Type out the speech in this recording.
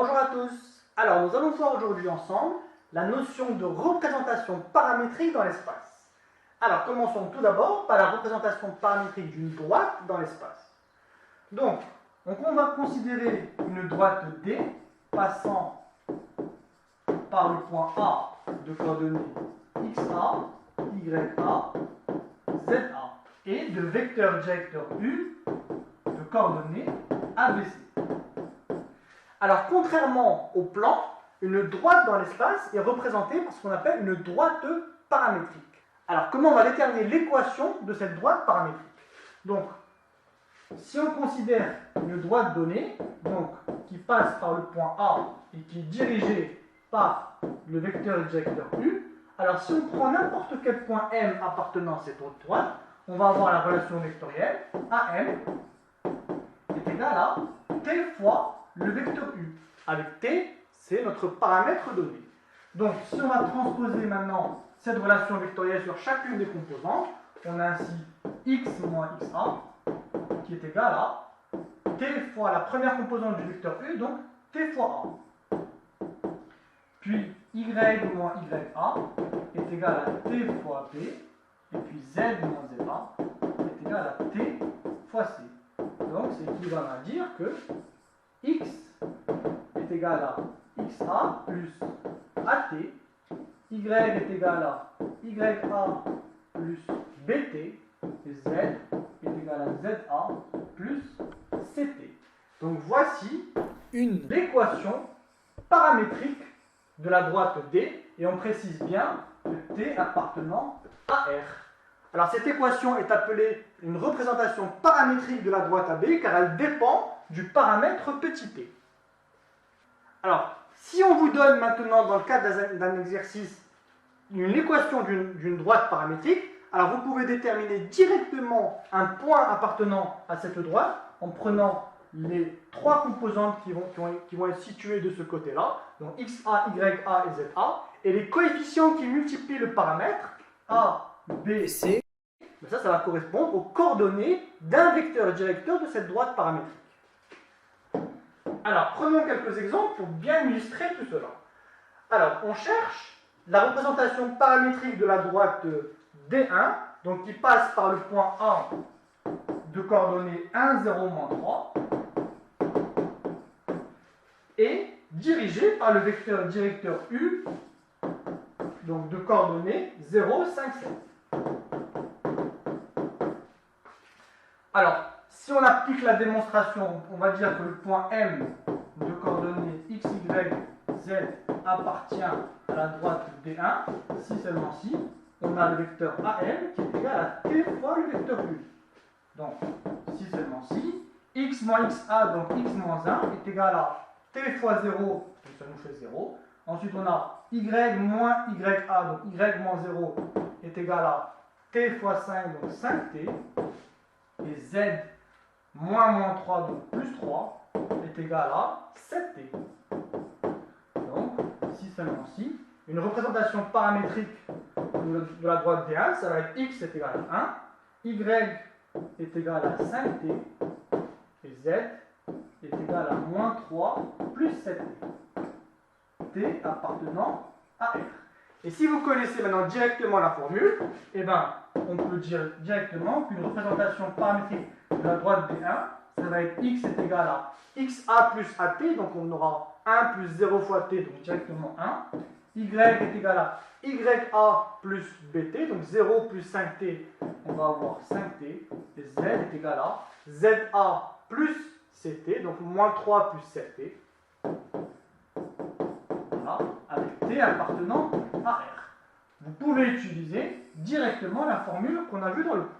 Bonjour à tous. Alors nous allons voir aujourd'hui ensemble la notion de représentation paramétrique dans l'espace. Alors commençons tout d'abord par la représentation paramétrique d'une droite dans l'espace. Donc on va considérer une droite D passant par le point A de coordonnées XA, YA, ZA et de vecteur directeur U de coordonnées ABC. Alors, contrairement au plan, une droite dans l'espace est représentée par ce qu'on appelle une droite paramétrique. Alors, comment on va déterminer l'équation de cette droite paramétrique? Donc, si on considère une droite donnée, donc, qui passe par le point A et qui est dirigée par le vecteur directeur U, alors si on prend n'importe quel point M appartenant à cette autre droite, on va avoir la relation vectorielle AM est égale à T fois le vecteur U, avec T, c'est notre paramètre donné. Donc, si on va transposer maintenant cette relation vectorielle sur chacune des composantes, on a ainsi x moins xa, qui est égal à T fois la première composante du vecteur U, donc T fois A. Puis, y moins ya est égal à T fois B, et puis z moins za est égal à T fois C. Donc, c'est équivalent à dire que x est égal à xa plus at, y est égal à ya plus bt, et z est égal à za plus ct. Donc voici l'équation paramétrique de la droite D, et on précise bien que T appartenant à R. Alors cette équation est appelée une représentation paramétrique de la droite AB car elle dépend du paramètre petit p. Alors, si on vous donne maintenant, dans le cadre d'un exercice, une équation d'une droite paramétrique, alors vous pouvez déterminer directement un point appartenant à cette droite en prenant les trois composantes qui vont être situées de ce côté-là, donc xa, ya et za, et les coefficients qui multiplient le paramètre a, b, c, ça va correspondre aux coordonnées d'un vecteur directeur de cette droite paramétrique. Alors, prenons quelques exemples pour bien illustrer tout cela. Alors, on cherche la représentation paramétrique de la droite D1, donc qui passe par le point A de coordonnées 1, 0, moins 3, et dirigée par le vecteur directeur U, donc de coordonnées 0, 5, 7. Alors, si on applique la démonstration, on va dire que le point M de coordonnées x, y, z appartient à la droite D1, si seulement si, on a le vecteur AM qui est égal à T fois le vecteur U. Donc, si seulement si, x moins xa, donc x moins 1, est égal à T fois 0, donc ça nous fait 0. Ensuite, on a y moins ya, donc y moins 0 est égal à T fois 5, donc 5t. Et z moins 3, donc plus 3, est égal à 7t. Donc, si seulement si, une représentation paramétrique de la droite D1, ça va être x est égal à 1, y est égal à 5t, et z est égal à moins 3 plus 7t. T appartenant à R. Et si vous connaissez maintenant directement la formule, eh ben, on peut dire directement qu'une représentation paramétrique de la droite D1, ça va être x est égal à xa plus at, donc on aura 1 plus 0 fois t, donc directement 1. Y est égal à ya plus bt, donc 0 plus 5t, on va avoir 5t. Et z est égal à za plus ct, donc moins 3 plus 7t. Voilà, avec t appartenant à R. Vous pouvez utiliser directement la formule qu'on a vue dans le cours.